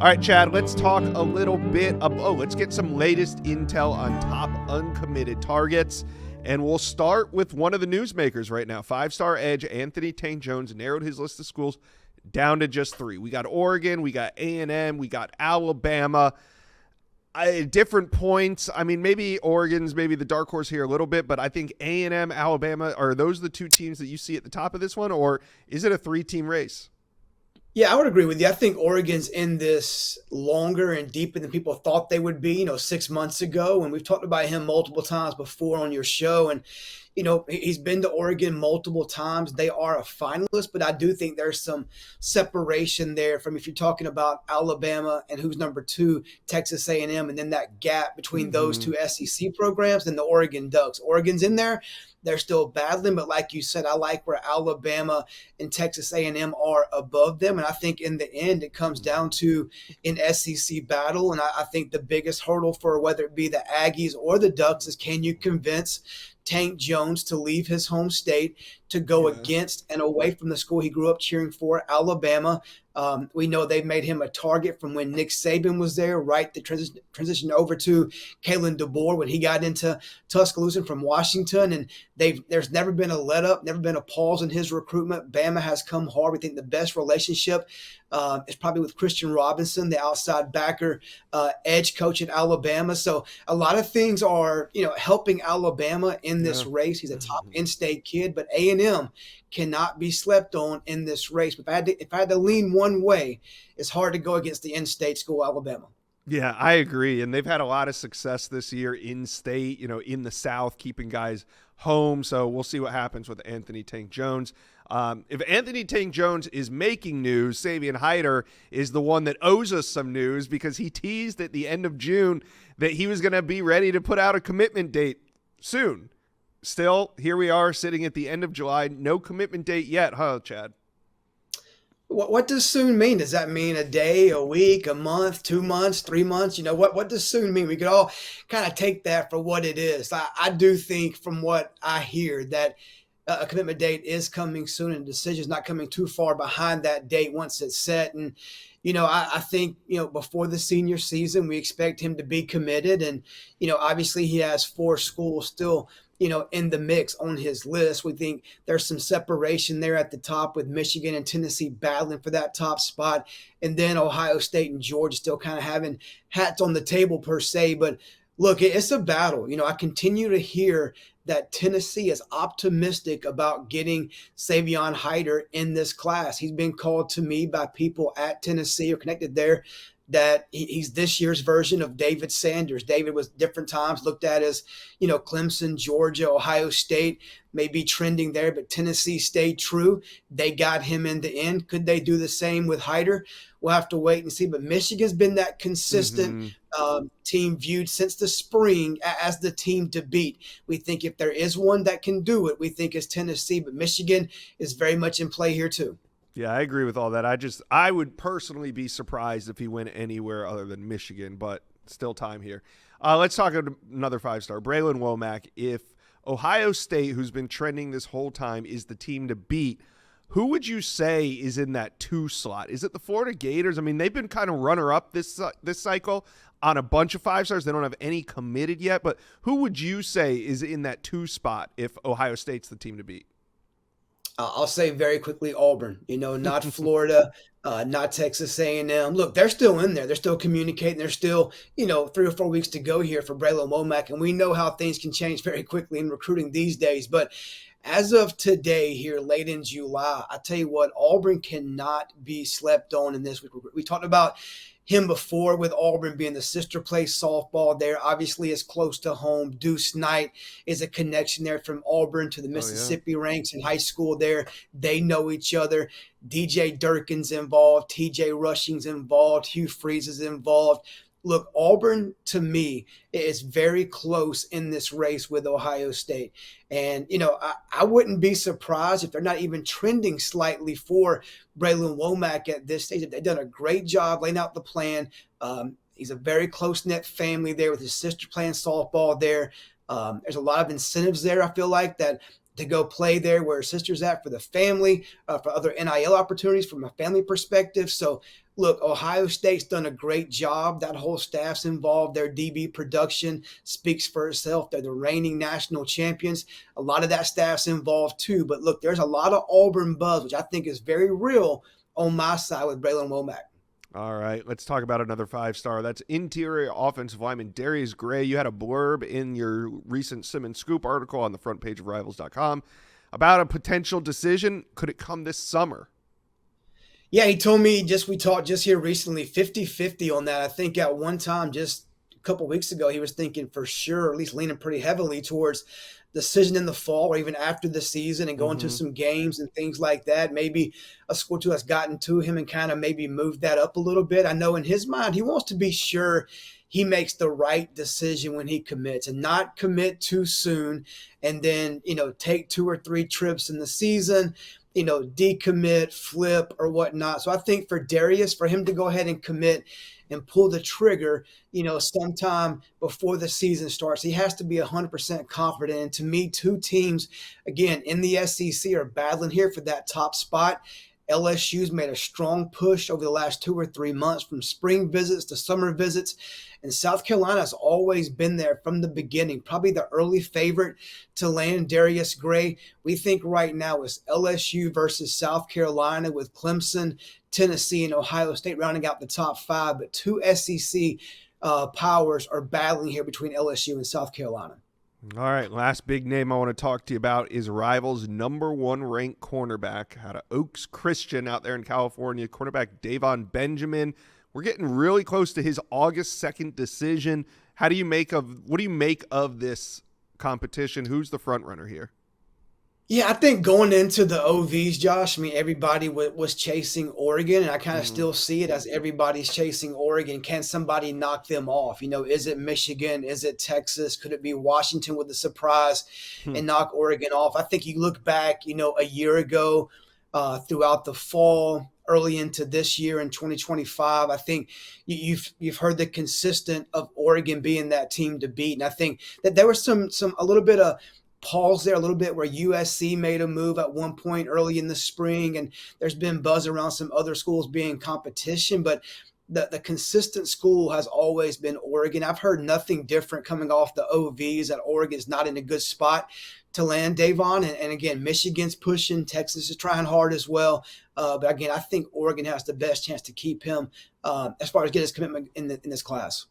All right, Chad, let's talk a little bit let's get some latest intel on top uncommitted targets. And we'll start with one of the newsmakers right now. Five-star edge Anthony Tank Jones narrowed his list of schools down to just 3. We got Oregon, we got A&M, we got Alabama. Different points. I mean, maybe Oregon's maybe the dark horse here a little bit, but I think A&M, Alabama, are those the 2 teams that you see at the top of this one, or is it a 3-team race? Yeah, I would agree with you. I think Oregon's in this longer and deeper than people thought they would be, 6 months ago. And we've talked about him multiple times before on your show. And, he's been to Oregon multiple times. They are a finalist, but I do think there's some separation there from if you're talking about Alabama and who's number 2, Texas A&M, and then that gap between those 2 SEC programs and the Oregon Ducks. Oregon's in there. They're still battling, but like you said, I like where Alabama and Texas A&M are above them. And I think in the end, it comes down to an SEC battle. And I think the biggest hurdle for whether it be the Aggies or the Ducks is, can you convince Tank Jones to leave his home state to go against and away from the school he grew up cheering for, Alabama? We know they made him a target from when Nick Saban was there, right? The transition over to Kalen DeBoer when he got into Tuscaloosa from Washington. And there's never been a let up, never been a pause in his recruitment. Bama has come hard. We think the best relationship is probably with Christian Robinson, the outside backer, edge coach at Alabama. So a lot of things are, helping Alabama in this race. He's a top in-state kid, but A&M cannot be slept on in this race. If I had to lean one way, it's hard to go against the in-state school, Alabama. Yeah, I agree. And they've had a lot of success this year in state, in the South, keeping guys home. So we'll see what happens with Anthony Tank Jones. If Anthony Tank Jones is making news, Savion Hiter is the one that owes us some news, because he teased at the end of June that he was going to be ready to put out a commitment date soon. Still, here we are sitting at the end of July. No commitment date yet, huh, Chad? What does soon mean? Does that mean a day, a week, a month, 2 months, 3 months? What does soon mean? We could all kind of take that for what it is. I do think, from what I hear, that a commitment date is coming soon, and the decision is not coming too far behind that date once it's set. And I think, before the senior season, we expect him to be committed. And, obviously he has 4 schools still, in the mix on his list. We think there's some separation there at the top, with Michigan and Tennessee battling for that top spot. And then Ohio State and Georgia still kind of having hats on the table per se. But look, it's a battle. I continue to hear that Tennessee is optimistic about getting Savion Hiter in this class. He's been called to me by people at Tennessee or connected there that he's this year's version of David Sanders. David was different times looked at as, Clemson, Georgia, Ohio State, maybe trending there, but Tennessee stayed true. They got him in the end. Could they do the same with Hiter? We'll have to wait and see. But Michigan's been that consistent team viewed since the spring as the team to beat. We think if there is one that can do it, we think it's Tennessee. But Michigan is very much in play here too. Yeah, I agree with all that. I would personally be surprised if he went anywhere other than Michigan, but still time here. Let's talk about another 5-star, Bralan Womack. If Ohio State, who's been trending this whole time, is the team to beat, who would you say is in that 2 slot? Is it the Florida Gators? I mean, they've been kind of runner-up this cycle on a bunch of 5-stars. They don't have any committed yet, but who would you say is in that 2 spot if Ohio State's the team to beat? I'll say very quickly Auburn, not Florida, not Texas A&M. Look, they're still in there. They're still communicating. They're still, 3 or 4 weeks to go here for Bralan Womack. And we know how things can change very quickly in recruiting these days. But as of today here, late in July, I tell you what, Auburn cannot be slept on in this. We talked about him before with Auburn being the sister place softball there. Obviously, it's close to home. Deuce Knight is a connection there from Auburn to the Mississippi ranks in high school there. They know each other. DJ Durkin's involved. TJ Rushing's involved. Hugh Freeze is involved. Look, Auburn, to me, is very close in this race with Ohio State. And, I wouldn't be surprised if they're not even trending slightly for Bralan Womack at this stage. They've done a great job laying out the plan. He's a very close-knit family there with his sister playing softball there. There's a lot of incentives there, I feel like, that to go play there where his sister's at for the family, for other NIL opportunities from a family perspective. So look, Ohio State's done a great job. That whole staff's involved. Their DB production speaks for itself. They're the reigning national champions. A lot of that staff's involved too. But look, there's a lot of Auburn buzz, which I think is very real on my side with Bralan Womack. All right, let's talk about another 5-star. That's interior offensive lineman Darius Gray. You had a blurb in your recent Simmons Scoop article on the front page of Rivals.com about a potential decision. Could it come this summer? Yeah, he told me we talked just here recently, 50-50 on that. I think at one time, just a couple weeks ago, he was thinking for sure, or at least leaning pretty heavily towards decision in the fall or even after the season and going to some games and things like that. Maybe a school too has gotten to him and kind of maybe moved that up a little bit. I know in his mind, he wants to be sure he makes the right decision when he commits and not commit too soon and then, take 2 or 3 trips in the season, decommit, flip or whatnot. So I think for Darius, for him to go ahead and commit and pull the trigger, sometime before the season starts, he has to be 100% confident. And to me, 2 teams, again, in the SEC are battling here for that top spot. LSU's made a strong push over the last 2 or 3 months from spring visits to summer visits. And South Carolina has always been there from the beginning, probably the early favorite to land Darius Gray. We think right now is LSU versus South Carolina with Clemson, Tennessee, and Ohio State rounding out the top 5. But 2 SEC powers are battling here between LSU and South Carolina. All right, last big name I want to talk to you about is Rivals' #1 ranked cornerback out of Oaks Christian out there in California, cornerback Davon Benjamin. We're getting really close to his August 2nd decision. What do you make of this competition? Who's the front runner here? Yeah, I think going into the OVs, Josh, everybody was chasing Oregon, and I kind of still see it as everybody's chasing Oregon. Can somebody knock them off? Is it Michigan? Is it Texas? Could it be Washington with a surprise and knock Oregon off? I think you look back, a year ago throughout the fall, early into this year in 2025, I think you've heard the consistent of Oregon being that team to beat. And I think that there was a little bit of pause there a little bit where USC made a move at one point early in the spring, and there's been buzz around some other schools being competition, but the consistent school has always been Oregon. I've heard nothing different coming off the OVs that Oregon's not in a good spot to land Davon. And again, Michigan's pushing, Texas is trying hard as well. But again, I think Oregon has the best chance to keep him as far as get his commitment in this class.